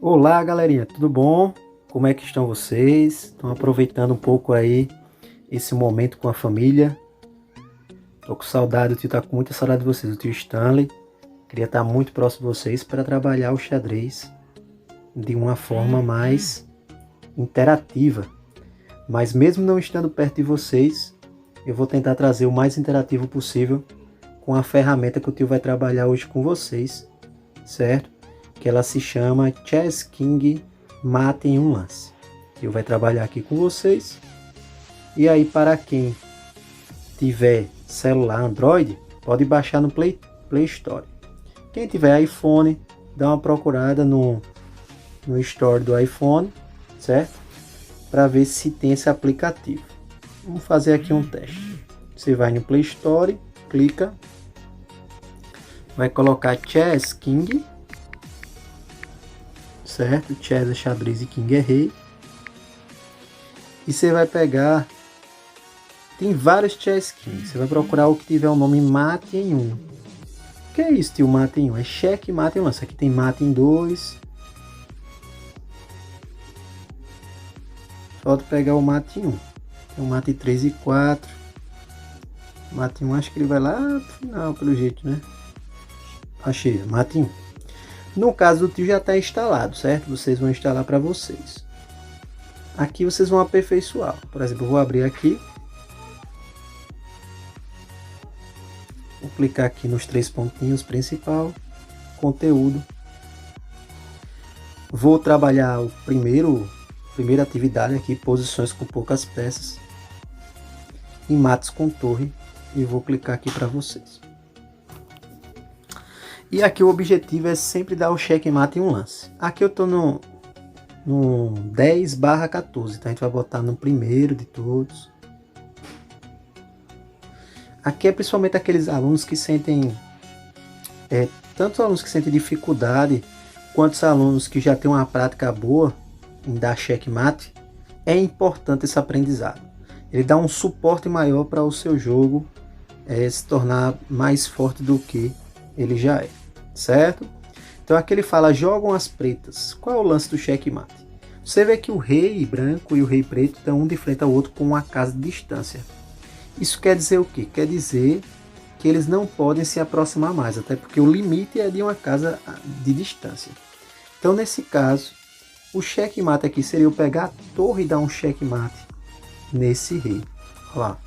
Olá, galerinha, tudo bom? Como é que estão vocês? Estão aproveitando um pouco aí esse momento com a família? Tô com saudade, o tio tá com muita saudade de vocês, o tio Stanley. Queria estar muito próximo de vocês para trabalhar o xadrez de uma forma mais interativa. Mas mesmo não estando perto de vocês, eu vou tentar trazer o mais interativo possível com a ferramenta que o tio vai trabalhar hoje com vocês, certo? Que ela se chama Chess King Mate em um Lance. O tio vai trabalhar aqui com vocês. E aí, para quem tiver celular Android, pode baixar no Play Store. Quem tiver iPhone, dá uma procurada no Store do iPhone, certo? Para ver se tem esse aplicativo. Vamos fazer aqui um teste. Você vai no Play Store, clica, vai colocar Chess King, certo? Chess é xadrez e King é rei. E você vai pegar, tem vários Chess King. Você vai procurar o que tiver o nome mate em 1. O que é isso, tio? Mate em 1? É cheque mate em 1. Aqui tem mate em 2. Falta pegar o mate em 1. Tem o mate em 3 e 4. Mate em 1, acho que ele vai lá no final, pelo jeito, né? Achei, mate em 1. No caso do tio já está instalado, certo? Vocês vão instalar para vocês. Aqui vocês vão aperfeiçoar. Por exemplo, eu vou abrir aqui. Vou clicar aqui nos 3 pontinhos principal, conteúdo. Vou trabalhar o primeira atividade aqui, posições com poucas peças. Em mates com torre. E vou clicar aqui para vocês. E aqui o objetivo é sempre dar o checkmate em um lance. Aqui eu estou no 10/14, então a gente vai botar no primeiro de todos. Aqui é principalmente aqueles alunos que sentem, tanto os alunos que sentem dificuldade, quanto os alunos que já têm uma prática boa em dar checkmate. É importante esse aprendizado. Ele dá um suporte maior para o seu jogo se tornar mais forte do que ele já é, certo? Então aqui ele fala, jogam as pretas. Qual é o lance do checkmate? Você vê que o rei branco e o rei preto estão um de frente ao outro com uma casa de distância. Isso quer dizer o quê? Quer dizer que eles não podem se aproximar mais, até porque o limite é de uma casa de distância. Então nesse caso, o checkmate aqui seria eu pegar a torre e dar um checkmate nesse rei. Olha lá.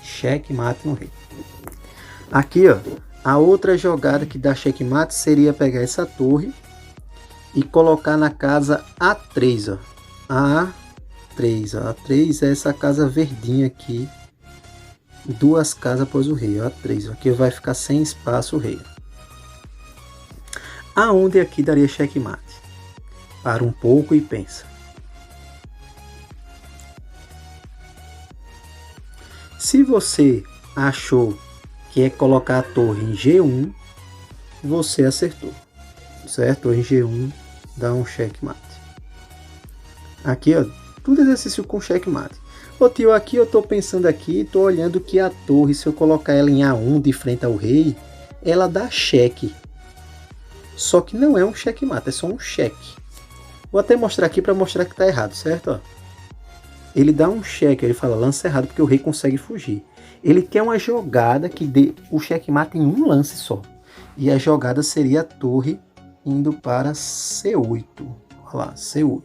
Checkmate no rei. Aqui, ó, a outra jogada que dá checkmate seria pegar essa torre e colocar na casa A3, ó. A3, ó. A3 é essa casa verdinha aqui. 2 casas após o rei, ó. A3, ó. Aqui vai ficar sem espaço o rei. Aonde aqui daria checkmate? Para um pouco e pensa. Se você achou que é colocar a torre em G1, você acertou, certo? Torre em G1 dá um checkmate. Aqui, ó, tudo exercício com checkmate. Ô tio, aqui eu tô pensando aqui, tô olhando que a torre, se eu colocar ela em A1 de frente ao rei, ela dá cheque. Só que não é um checkmate, é só um cheque. Vou até mostrar aqui para mostrar que tá errado, certo? Ó. Ele dá um cheque, ele fala lança errado porque o rei consegue fugir. Ele quer uma jogada que dê o checkmate em um lance só. E a jogada seria a torre indo para C8. Olha lá, C8.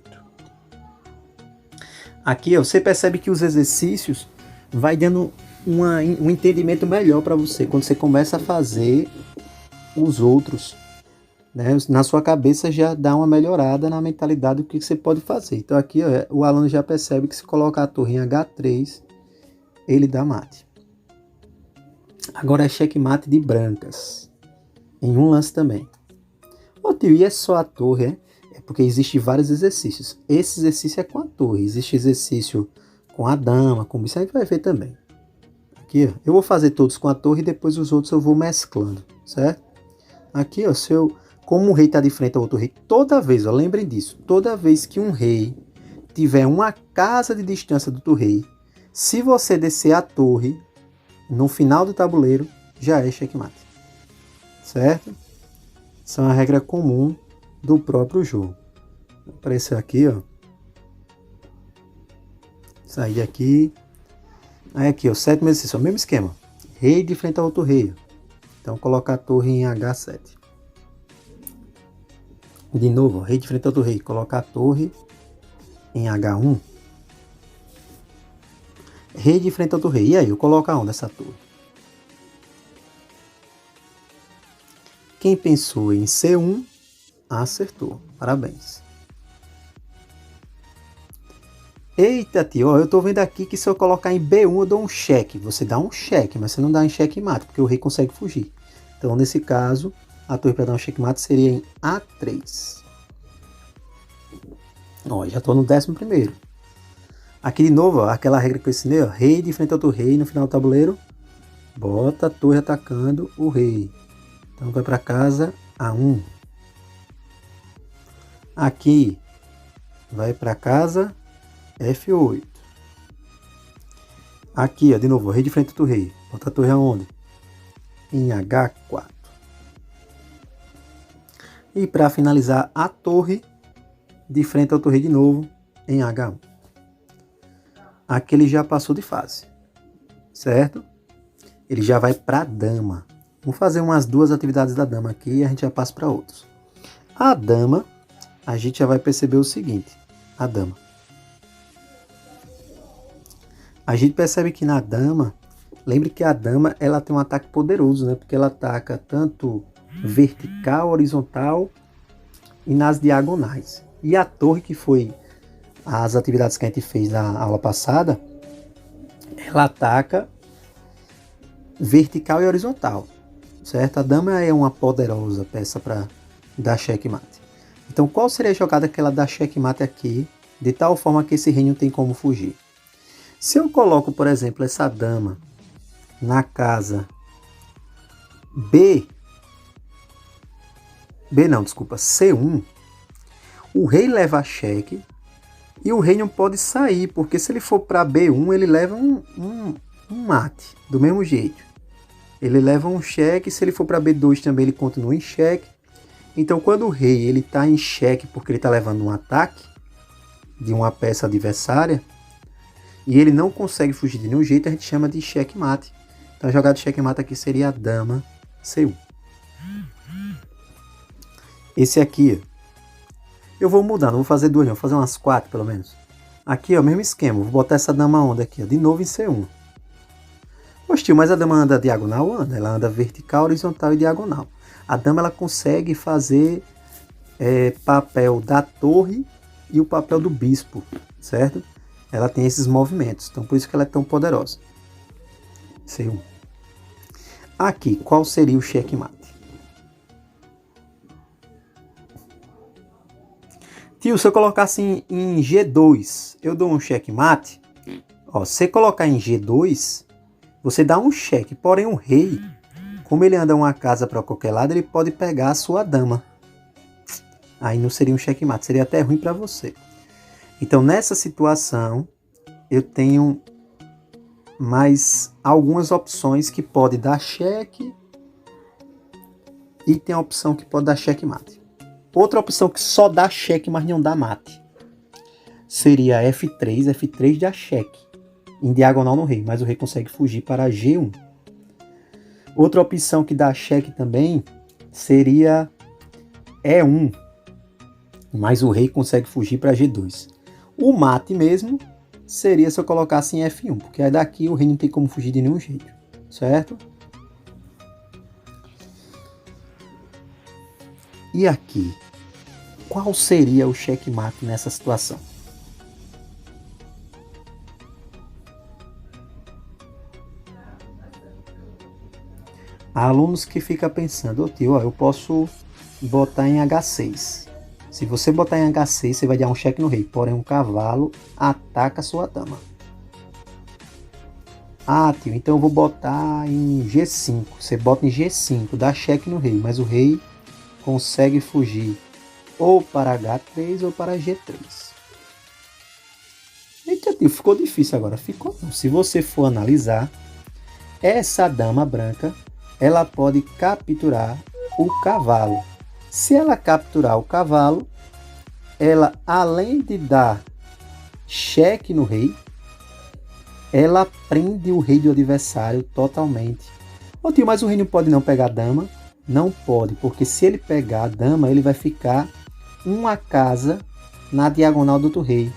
Aqui ó, você percebe que os exercícios vai dando um entendimento melhor para você. Quando você começa a fazer os outros, né, na sua cabeça já dá uma melhorada na mentalidade do que você pode fazer. Então aqui ó, o aluno já percebe que se colocar a torre em H3, ele dá mate. Agora é checkmate de brancas. Em um lance também. Ô tio, e é só a torre, é? É porque existem vários exercícios. Esse exercício é com a torre. Existe exercício com a dama, com isso aí vai ver também. Aqui, ó, eu vou fazer todos com a torre e depois os outros eu vou mesclando, certo? Aqui, ó, como o rei está de frente ao outro rei, toda vez, ó, lembrem disso, toda vez que um rei tiver uma casa de distância do outro rei, se você descer a torre, no final do tabuleiro, já é checkmate. Certo? Isso é uma regra comum do próprio jogo. Apareceu aqui, ó. Sair daqui. Aí aqui, ó, sétimo exercício, o mesmo esquema. Rei de frente a outro rei. Então colocar a torre em H7. De novo, rei de frente a outro rei. Colocar a torre em H1. Rei de frente a outro rei. E aí, eu coloco aonde essa torre? Quem pensou em C1, acertou. Parabéns. Eita, tio, ó, eu tô vendo aqui que se eu colocar em B1 eu dou um cheque. Você dá um cheque, mas você não dá em checkmate, porque o rei consegue fugir. Então, nesse caso, a torre para dar um checkmate seria em A3. Ó, já tô no 11º. Aqui de novo, ó, aquela regra que eu ensinei, ó, rei de frente a outro rei no final do tabuleiro. Bota a torre atacando o rei. Então vai para casa A1. Aqui vai para casa F8. Aqui, ó, de novo, rei de frente do rei. Bota a torre aonde? Em H4. E para finalizar, a torre de frente ao rei de novo em H1. Aqui ele já passou de fase, certo? Ele já vai para a dama. Vamos fazer umas 2 atividades da dama aqui e a gente já passa para outros. A dama, a gente já vai perceber o seguinte. A dama. A gente percebe que na dama, lembre que a dama ela tem um ataque poderoso, né? Porque ela ataca tanto vertical, horizontal e nas diagonais. E a torre, que foi as atividades que a gente fez na aula passada, ela ataca vertical e horizontal, certo? A dama é uma poderosa peça para dar checkmate. Então, qual seria a jogada que ela dá checkmate aqui, de tal forma que esse rei não tem como fugir? Se eu coloco, por exemplo, essa dama na casa C1, o rei leva cheque e o rei não pode sair, porque se ele for para B1, ele leva um mate, do mesmo jeito. Ele leva um cheque, se ele for para B2 também ele continua em cheque. Então quando o rei está em cheque porque ele está levando um ataque de uma peça adversária, e ele não consegue fugir de nenhum jeito, a gente chama de checkmate. Então a jogada de checkmate aqui seria a dama C1. Esse aqui, eu vou mudar, não vou fazer 2 não, vou fazer umas 4 pelo menos. Aqui, ó, mesmo esquema, vou botar essa dama onde aqui, ó, de novo em C1. Poxa, tio, mas a dama anda diagonal? Anda, ela anda vertical, horizontal e diagonal. A dama ela consegue fazer papel da torre e o papel do bispo, certo? Ela tem esses movimentos, então por isso que ela é tão poderosa. C1. Aqui, qual seria o checkmate? Tio, se eu colocasse em G2, eu dou um checkmate? Ó, se você colocar em G2, você dá um cheque, porém o rei, como ele anda uma casa para qualquer lado, ele pode pegar a sua dama. Aí não seria um checkmate, seria até ruim para você. Então, nessa situação, eu tenho mais algumas opções que pode dar cheque e tem a opção que pode dar checkmate. Outra opção que só dá cheque, mas não dá mate, seria F3. F3 dá cheque em diagonal no rei, mas o rei consegue fugir para G1. Outra opção que dá cheque também seria E1, mas o rei consegue fugir para G2. O mate mesmo seria se eu colocasse em F1, porque aí daqui o rei não tem como fugir de nenhum jeito, certo? E aqui, qual seria o checkmate nessa situação? Há alunos que ficam pensando, tio, eu posso botar em H6. Se você botar em H6, você vai dar um cheque no rei, porém um cavalo ataca a sua dama. Ah, tio, então eu vou botar em G5. Você bota em G5, dá cheque no rei, mas o rei consegue fugir ou para H3 ou para G3. Eita, tio, ficou difícil agora. Ficou não. Se você for analisar, essa dama branca, ela pode capturar o cavalo. Se ela capturar o cavalo, ela, além de dar cheque no rei, ela prende o rei do adversário totalmente. Ô tio, mas o rei não pode não pegar a dama? Não pode, porque se ele pegar a dama, ele vai ficar uma casa na diagonal do outro rei.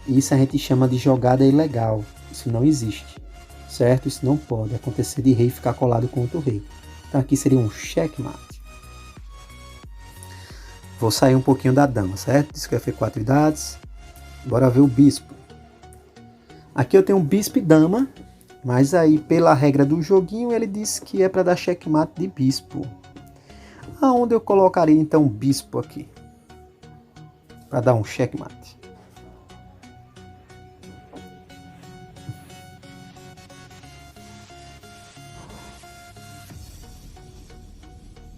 Isso a gente chama de jogada ilegal. Isso não existe, certo? Isso não pode acontecer de rei ficar colado com outro rei. Então aqui seria um checkmate. Vou sair um pouquinho da dama, certo? Disse que foi 4 idades. Bora ver o bispo. Aqui eu tenho um bispo e dama, mas aí pela regra do joguinho ele disse que é para dar checkmate de bispo. Aonde eu colocaria então o bispo aqui? Para dar um checkmate.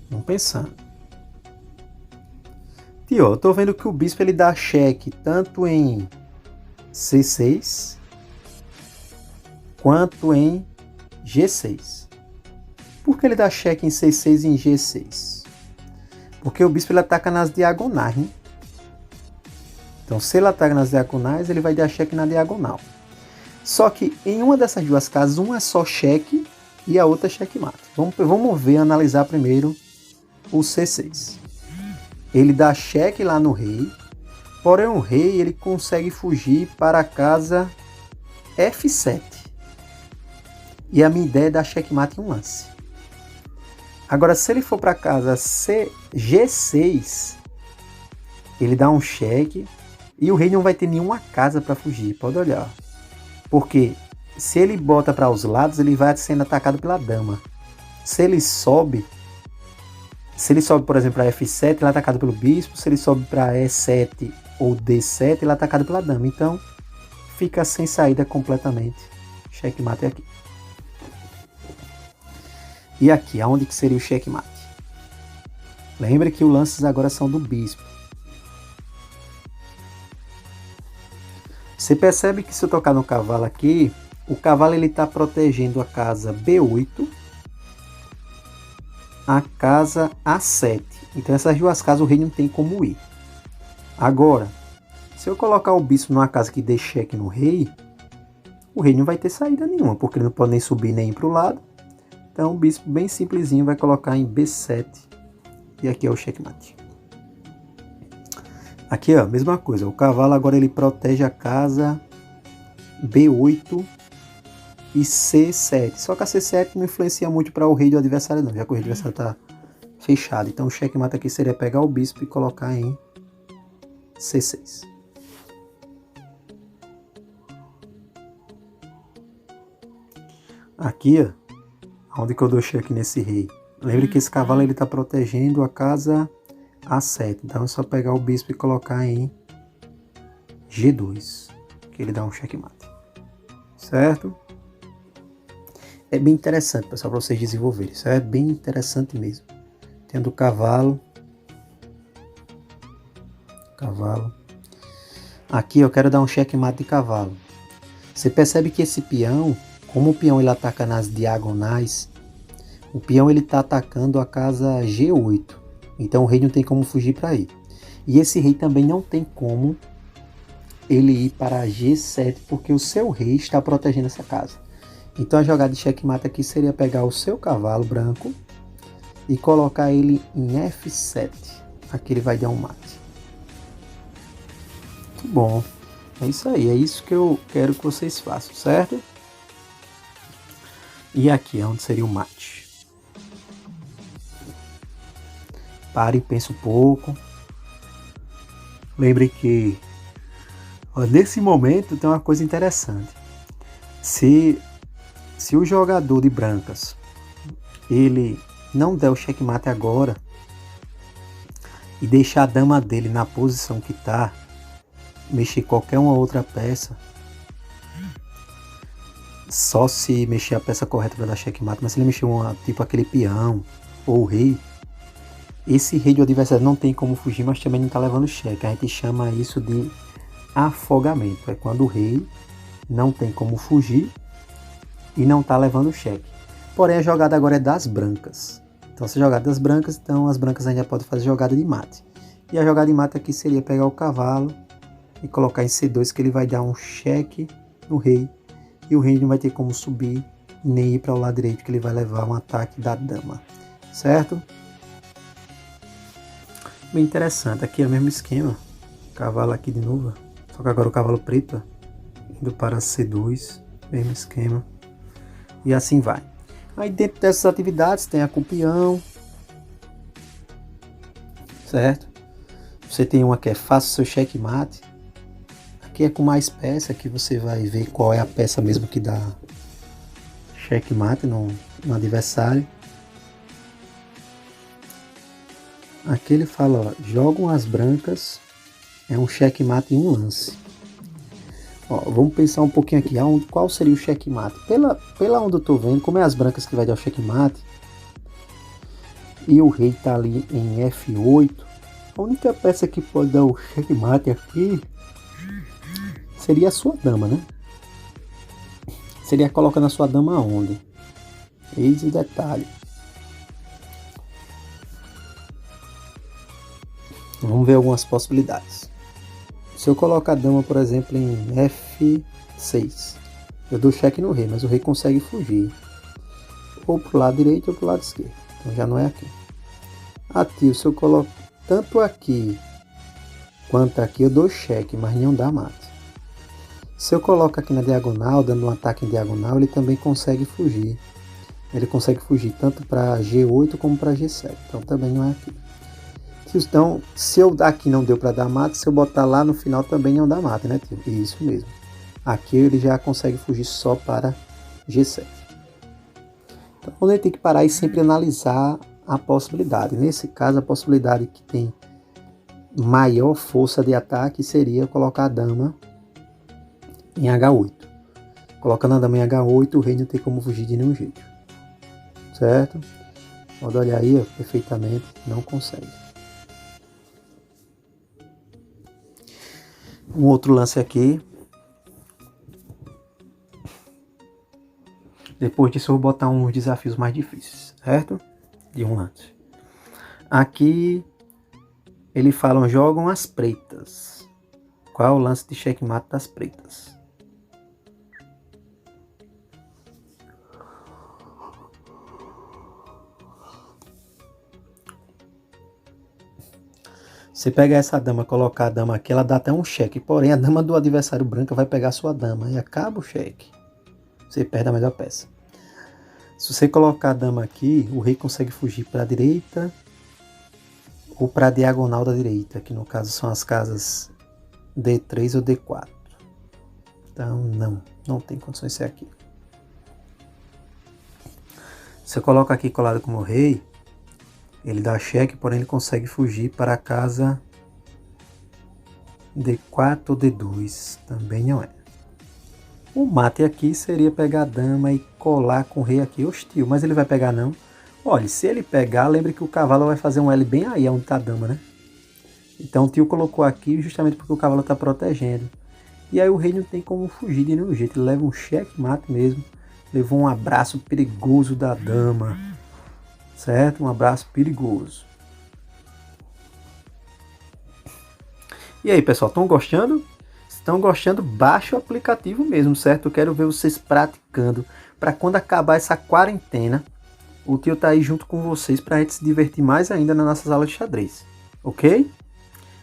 Vamos pensando. Tio, eu tô vendo que o bispo ele dá cheque tanto em C6 quanto em G6. Por que ele dá cheque em C6 e em G6? Porque o bispo ele ataca nas diagonais, hein? Então, se ele ataca nas diagonais, ele vai dar cheque na diagonal. Só que em uma dessas duas casas, uma é só cheque e a outra é checkmate. Vamos ver, analisar primeiro o C6. Ele dá cheque lá no rei, porém o rei ele consegue fugir para a casa F7. E a minha ideia é dar checkmate em um lance. Agora, se ele for para a casa G6, ele dá um cheque e o rei não vai ter nenhuma casa para fugir. Pode olhar. Porque se ele bota para os lados, ele vai sendo atacado pela dama. Se ele sobe, por exemplo, para F7, ele é atacado pelo bispo. Se ele sobe para E7 ou D7, ele é atacado pela dama. Então, fica sem saída completamente. Checkmate aqui. E aqui, aonde que seria o checkmate? Lembre que os lances agora são do bispo. Você percebe que se eu tocar no cavalo aqui, o cavalo ele está protegendo a casa B8, a casa A7. Então essas duas casas o rei não tem como ir. Agora, se eu colocar o bispo numa casa que dê cheque no rei, o rei não vai ter saída nenhuma, porque ele não pode nem subir nem ir para o lado. Então o bispo bem simplesinho vai colocar em B7 e aqui é o checkmate. Aqui ó, mesma coisa, o cavalo agora ele protege a casa B8 e C7. Só que a C7 não influencia muito para o rei do adversário não, já que o rei do adversário está fechado. Então o checkmate aqui seria pegar o bispo e colocar em C6. Aqui ó, onde que eu dou cheque nesse rei? Lembre que esse cavalo ele está protegendo a casa A7. Então é só pegar o bispo e colocar em G2. Que ele dá um checkmate. Certo? É bem interessante, pessoal, para vocês desenvolverem. Isso é bem interessante mesmo. Tendo o cavalo. Cavalo. Aqui eu quero dar um checkmate de cavalo. Você percebe que esse peão, como o peão ele ataca nas diagonais, o peão ele está atacando a casa G8. Então o rei não tem como fugir para aí. E esse rei também não tem como ele ir para G7, porque o seu rei está protegendo essa casa. Então a jogada de checkmate aqui seria pegar o seu cavalo branco e colocar ele em F7. Aqui ele vai dar um mate. Muito bom. É isso aí, é isso que eu quero que vocês façam, certo? E aqui é onde seria o mate. Pare e pense um pouco. Lembre que nesse momento tem uma coisa interessante. Se o jogador de brancas ele não der o checkmate agora e deixar a dama dele na posição que está, mexer qualquer uma outra peça, só se mexer a peça correta para dar checkmate, mas se ele mexer tipo aquele peão ou o rei, esse rei do adversário não tem como fugir, mas também não está levando cheque. A gente chama isso de afogamento. É quando o rei não tem como fugir e não está levando cheque. Porém, a jogada agora é das brancas. Então, se jogada das brancas, então as brancas ainda podem fazer jogada de mate. E a jogada de mate aqui seria pegar o cavalo e colocar em C2, que ele vai dar um cheque no rei. E o rei não vai ter como subir nem ir para o lado direito, que ele vai levar um ataque da dama. Certo? Bem interessante. Aqui é o mesmo esquema. Cavalo aqui de novo. Só que agora o cavalo preto indo para C2. Mesmo esquema. E assim vai. Aí dentro dessas atividades tem a com peão. Certo? Você tem uma que é faça o seu checkmate. Aqui é com mais peça. Aqui você vai ver qual é a peça mesmo que dá checkmate no adversário. Aqui ele fala, ó, jogam as brancas, é um checkmate em um lance. Ó, vamos pensar um pouquinho aqui, qual seria o checkmate? Pela onde eu tô vendo, como é as brancas que vai dar o checkmate, e o rei tá ali em F8, a única peça que pode dar o checkmate aqui seria a sua dama, né? Seria colocando a sua dama aonde? Eis o detalhe. Vamos ver algumas possibilidades. Se eu colocar a dama, por exemplo, em F6, eu dou cheque no rei, mas o rei consegue fugir. Ou para o lado direito ou para o lado esquerdo. Então já não é aqui. Aqui, se eu coloco tanto aqui quanto aqui, eu dou cheque, mas não dá mate. Se eu coloco aqui na diagonal, dando um ataque em diagonal, ele também consegue fugir. Ele consegue fugir tanto para G8 como para G7. Então também não é aqui. Então, se eu aqui não deu para dar mate, se eu botar lá no final também não dá mate, né, tio? Isso mesmo. Aqui ele já consegue fugir só para G7. Então, a gente tem que parar e sempre analisar a possibilidade. Nesse caso, a possibilidade que tem maior força de ataque seria colocar a dama em H8. Colocando a dama em H8, o rei não tem como fugir de nenhum jeito. Certo? Pode olhar aí, ó, perfeitamente, não consegue. Um outro lance aqui. Depois disso eu vou botar uns desafios mais difíceis, certo? De um lance. Aqui eles falam, jogam as pretas. Qual é o lance de checkmate das pretas? Você pega essa dama, colocar a dama aqui, ela dá até um cheque. Porém, a dama do adversário branca vai pegar a sua dama e acaba o cheque. Você perde a melhor peça. Se você colocar a dama aqui, o rei consegue fugir para a direita ou para a diagonal da direita, que no caso são as casas D3 ou D4. Então, não tem condições de ser aqui. Se eu coloco aqui colado como rei, ele dá cheque, porém ele consegue fugir para a casa D4 ou D2. Também não é. O mate aqui seria pegar a dama e colar com o rei aqui hostil. Mas ele vai pegar não. Olha, se ele pegar, lembre que o cavalo vai fazer um L bem aí onde está a dama, né? Então o tio colocou aqui justamente porque o cavalo está protegendo. E aí o rei não tem como fugir de nenhum jeito. Ele leva um cheque-mate mesmo. Levou um abraço perigoso da dama. Certo? Um abraço perigoso. E aí, pessoal, estão gostando? Se estão gostando, baixa o aplicativo mesmo, certo? Eu quero ver vocês praticando. Para quando acabar essa quarentena, o tio tá aí junto com vocês para a gente se divertir mais ainda nas nossas aulas de xadrez. Ok?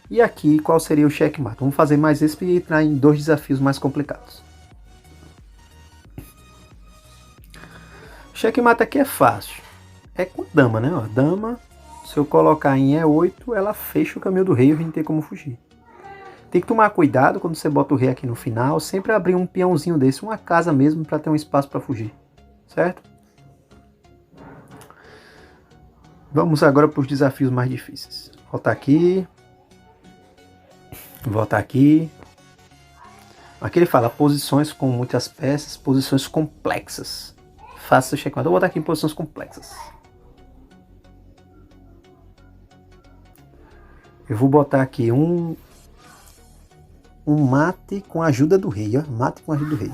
E aqui, qual seria o checkmate? Vamos fazer mais esse e entrar em dois desafios mais complicados. O checkmate aqui é fácil. É com dama, né? Ó, dama, se eu colocar em E8, ela fecha o caminho do rei e o rei não tem como fugir. Tem que tomar cuidado quando você bota o rei aqui no final, sempre abrir um peãozinho desse, uma casa mesmo, para ter um espaço para fugir. Certo? Vamos agora para os desafios mais difíceis. Voltar aqui. Voltar aqui. Aqui ele fala posições com muitas peças, posições complexas. Faça o checkmate. Eu vou botar aqui em posições complexas. Eu vou botar aqui um mate com a ajuda do rei, ó. Mate com a ajuda do rei.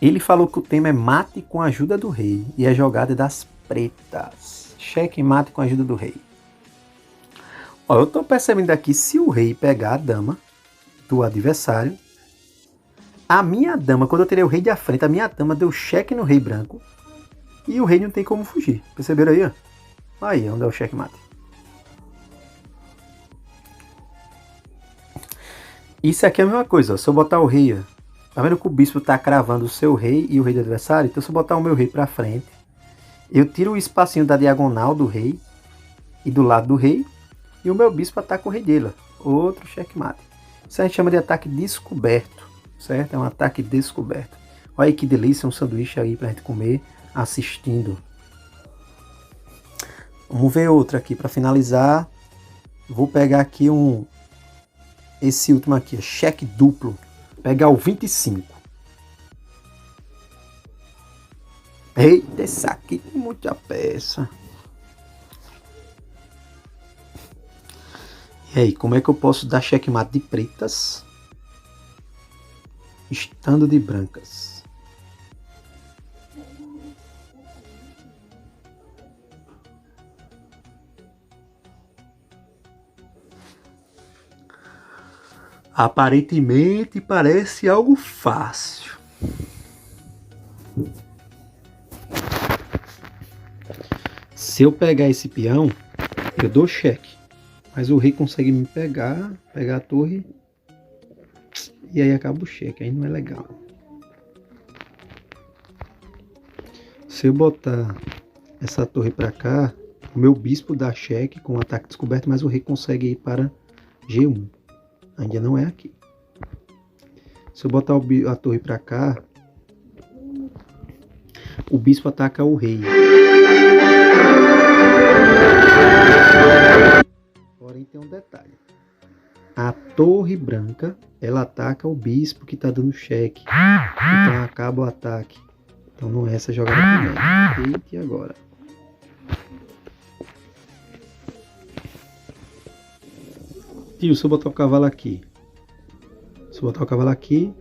Ele falou que o tema é mate com a ajuda do rei e a jogada é das pretas. Cheque mate com a ajuda do rei. Ó, eu tô percebendo aqui, se o rei pegar a dama do adversário, a minha dama, quando eu tirei o rei da frente, a minha dama deu cheque no rei branco e o rei não tem como fugir. Perceberam aí, ó? Aí, onde é o cheque mate. Isso aqui é a mesma coisa, ó. Se eu botar o rei, ó, tá vendo que o bispo tá cravando o seu rei e o rei do adversário? Então se eu botar o meu rei pra frente, eu tiro o espacinho da diagonal do rei e do lado do rei, e o meu bispo ataca o rei dele. Outro checkmate. Isso a gente chama de ataque descoberto, certo? É um ataque descoberto. Olha aí que delícia, um sanduíche aí pra gente comer assistindo. Vamos ver outra aqui para finalizar. Vou pegar aqui esse último aqui, cheque duplo. Pegar o 25. Eita, esse aqui tem muita peça. E aí, como é que eu posso dar checkmate de pretas estando de brancas? Aparentemente parece algo fácil. Se eu pegar esse peão, eu dou cheque. Mas o rei consegue me pegar a torre, e aí acaba o cheque. Aí não é legal. Se eu botar essa torre para cá, o meu bispo dá cheque com ataque descoberto, mas o rei consegue ir para G1. Ainda não é aqui. Se eu botar a torre para cá, o bispo ataca o rei. Porém tem um detalhe. A torre branca, ela ataca o bispo que está dando cheque. Então acaba o ataque. Então não é essa jogada também. E agora? Tio, se eu botar o cavalo aqui. Se eu botar o cavalo aqui,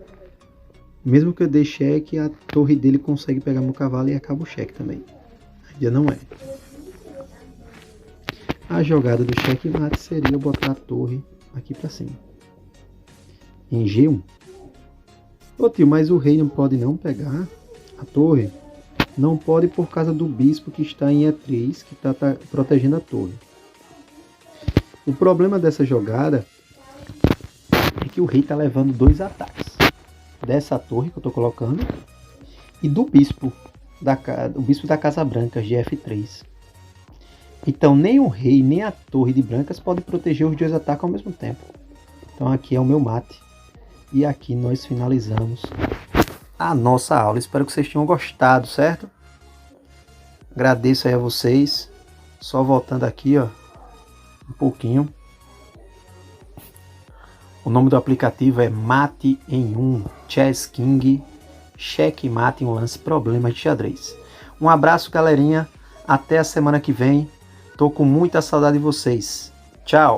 mesmo que eu dê cheque, a torre dele consegue pegar meu cavalo e acaba o cheque também. Ainda não é. A jogada do checkmate seria eu botar a torre aqui para cima. Em G1. Ô tio, mas o rei não pode não pegar a torre? Não pode por causa do bispo que está em E3, que está protegendo a torre. O problema dessa jogada é que o rei está levando 2 ataques. Dessa torre que eu estou colocando e do bispo da Casa Branca de F3. Então nem o rei nem a torre de brancas podem proteger os 2 ataques ao mesmo tempo. Então aqui é o meu mate. E aqui nós finalizamos a nossa aula. Espero que vocês tenham gostado, certo? Agradeço aí a vocês. Só voltando aqui, ó, um pouquinho. O nome do aplicativo é Mate em 1, Chess King, Checkmate em um lance, problemas de xadrez. Um abraço, galerinha. Até a semana que vem. Tô com muita saudade de vocês. Tchau.